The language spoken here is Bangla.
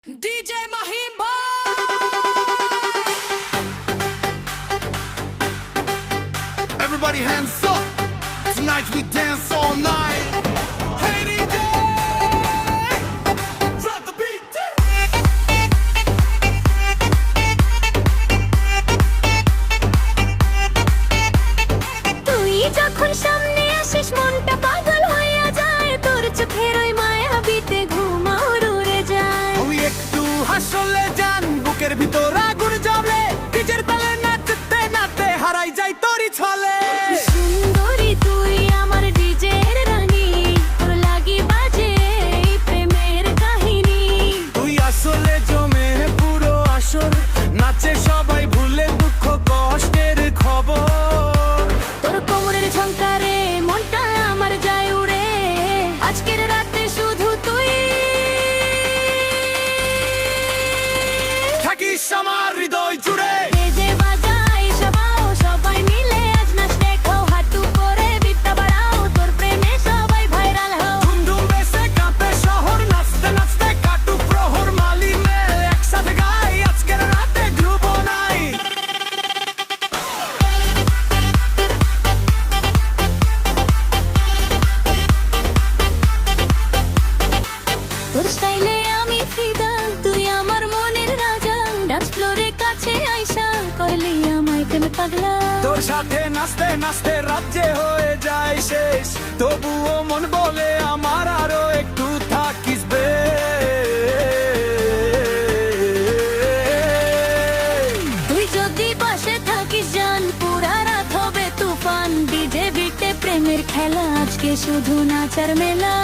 DJ Mahimba. Everybody hands up. Tonight we dance all night. Hey DJ, drop the beat. তুই যখন সামনে আসিস মনটা পাগল হয়ে যায় তোর চোখের ওই মায়াবিতে ঘুমাও উড়ে যায় ওই একটু হাসলে জান বুকের ভিতর আগুন জ্বলে ডিজের তালে নাচতে নাচতে হারাই যাই তোরই ছলে সুন্দরী তুই আমার ডিজের রানী তোর লাগি বাজে এই প্রেমের কাহিনী তুই আসলে জমে পুরো আসর নাচে সবাই ভুলে দুঃখ কষ্টের খবর তোর কোমরের ঝংকারে মনটা আমার যায় উড়ে আজকের রাতে শুধু তুই থাকিস আমার হৃদয় জুড়ে যে বাজাই সবাও সবাই মিলে আজ নাচ দেখাও হাঁটু করে বিটটা বাড়াও তোর প্রেমে সবাই ভাইরাল হও ধুমধুম বেসে কাঁপে শহর নাচতে নাচতে কাটুক প্রহর মালি মেল একসাথে গাই আজকের রাতে গ্রুপ নাই তোর স্টাইলে আমি ফিদা তুই আমার মনের রাজা ডান্স ফ্লোরে কাছে আইসা করলি আমায় প্রেমে পাগলা তোর সাথে নাচতে নাচতে রাজ্যে হয়ে যায় শেষ তবুও মন বলে আমার আরো একটু থাকিস বে তুই যদি পাশে থাকিস জান পুরা রাত হবে তুফান ডিজে বিটে প্রেমের খেলা আজকে শুধু নাচার মেলা